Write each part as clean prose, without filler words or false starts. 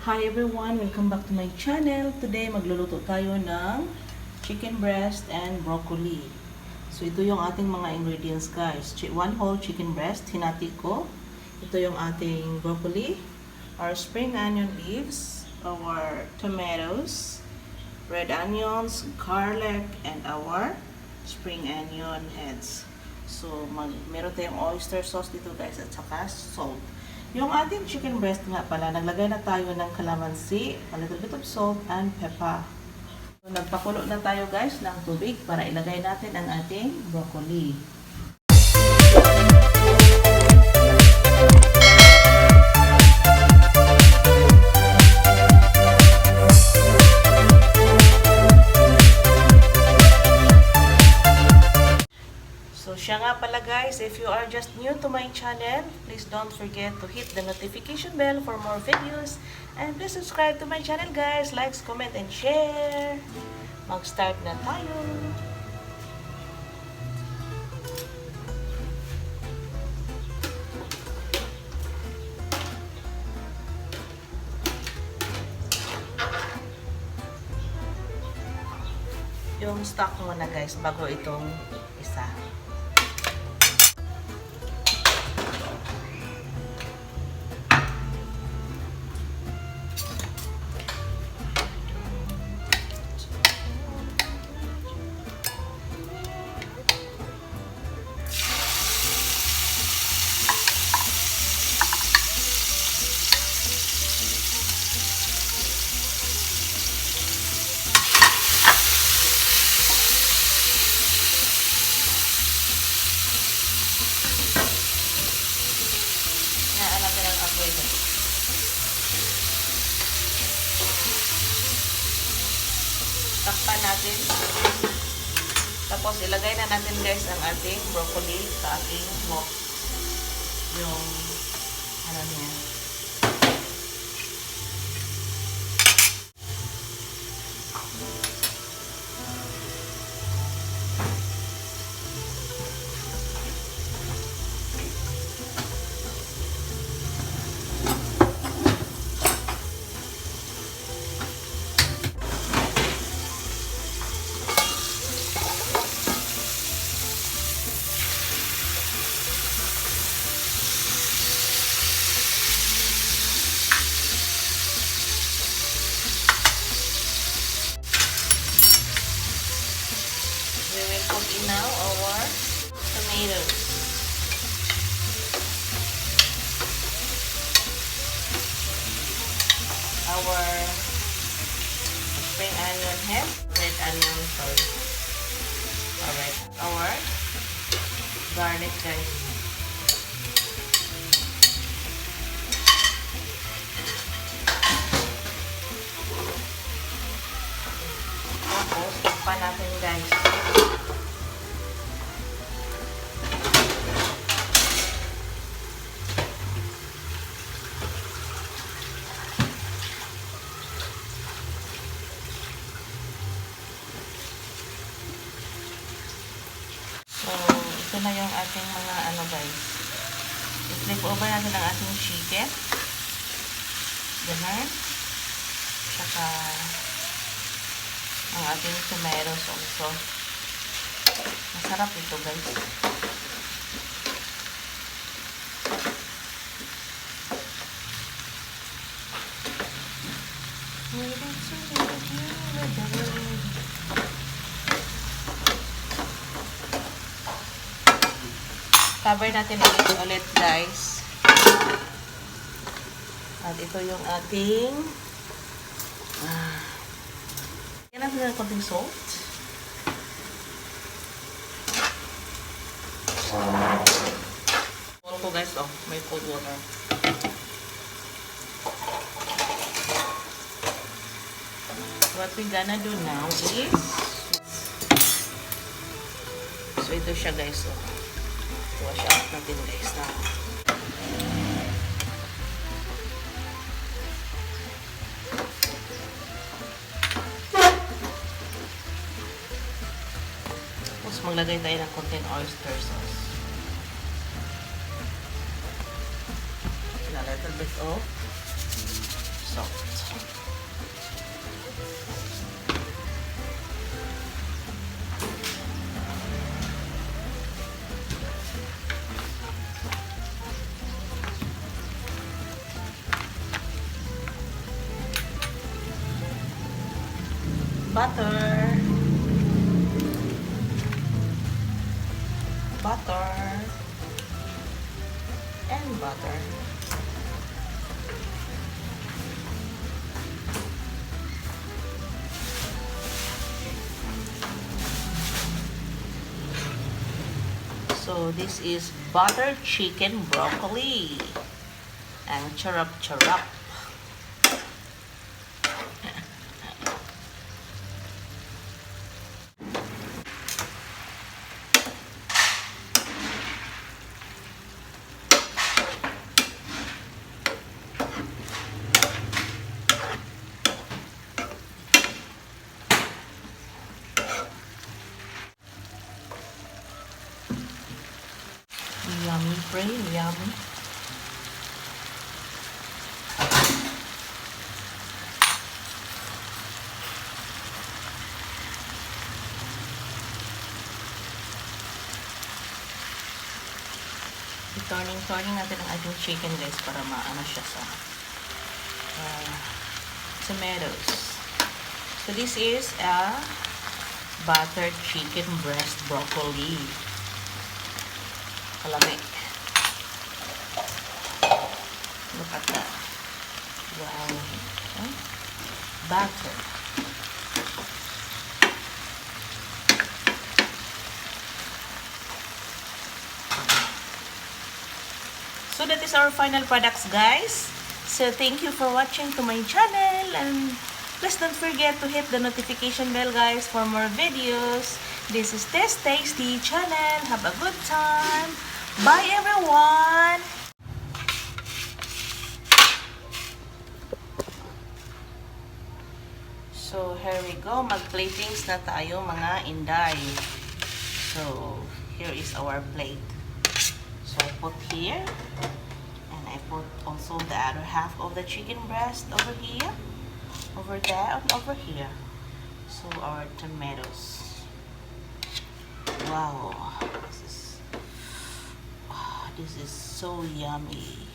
Hi everyone! Welcome back to my channel. Today magluluto tayo ng chicken breast and broccoli. So ito yung ating mga ingredients guys. One whole chicken breast, hinati ko. Ito yung ating broccoli, our spring onion leaves, our tomatoes, red onions, garlic, and our spring onion heads. So meron tayong oyster sauce dito guys at saka salt. Yung ating chicken breast nga pala, naglagay na tayo ng calamansi, a little bit of salt, and pepper. So, nagpakulo na tayo guys ng tubig para ilagay natin ang ating broccoli. So, siya nga pala guys, if you are just new to my channel, please don't forget to hit the notification bell for more videos. And please subscribe to my channel guys. Like, comment, and share. Mag-start na tayo. Yung stock muna guys, bago itong isa. Takpan natin. Tapos ilagay na natin guys ang ating broccoli sa ating wok. Yung ano niya. Put in now our tomatoes. Our spring onion head, red onion, sorry. Alright, our garlic guys. Tapos, takpan natin guys. Ito na yung ating mga ano guys. I-flip over natin ang ating chicken. Ganun. Saka ang ating tomatoes also. Masarap ito guys. Cover natin ulit guys. At ito yung ating yan natin ng konting salt. Water ko guys, oh, may cold water. What we gonna do now is so ito siya guys, oh. Wash out natin guys na. Tapos maglagay tayo ng konting oyster sauce. A little bit of salt. butter, butter, and butter. So this is butter chicken broccoli and charap. Yummy, brain, yummy. Turning natin ang ating chicken guys para maano siya sa tomatoes. So this is a buttered chicken breast broccoli. Kalami. Look at that. Wow. Okay. Butter. So that is our final products, guys. So thank you for watching to my channel, and please don't forget to hit the notification bell, guys, for more videos. This is Taste Tasty channel. Have a good time. Bye, everyone. So here we go. Mag-platings na tayo, mga inday. So here is our plate. So I put here, and I put also the other half of the chicken breast over here, over there, and over here. So our tomatoes. Wow, this is so yummy.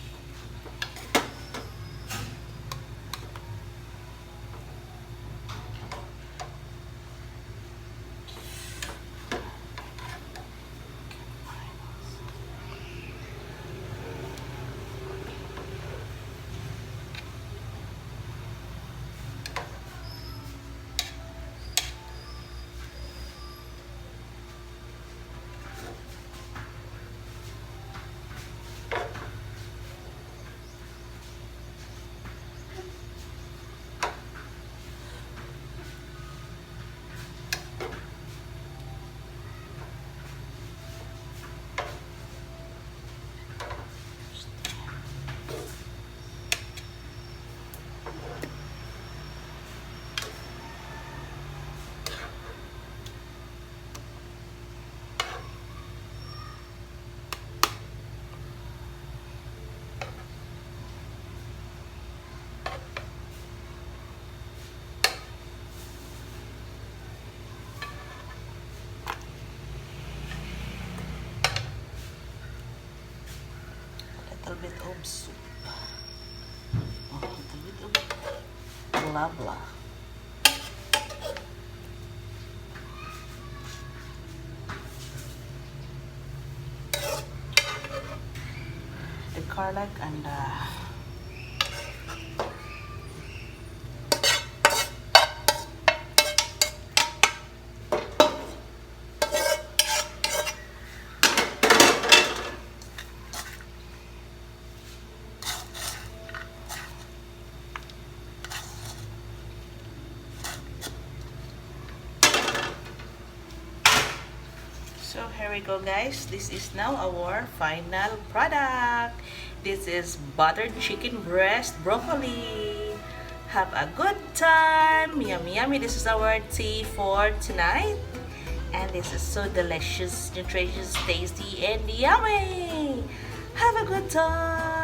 Little bit of soup. A little bit of blah blah. The garlic and so here we go, guys. This is now our final product. This is buttered chicken breast broccoli. Have a good time. Yummy, yummy. This is our tea for tonight. And this is so delicious, nutritious, tasty, and yummy. Have a good time.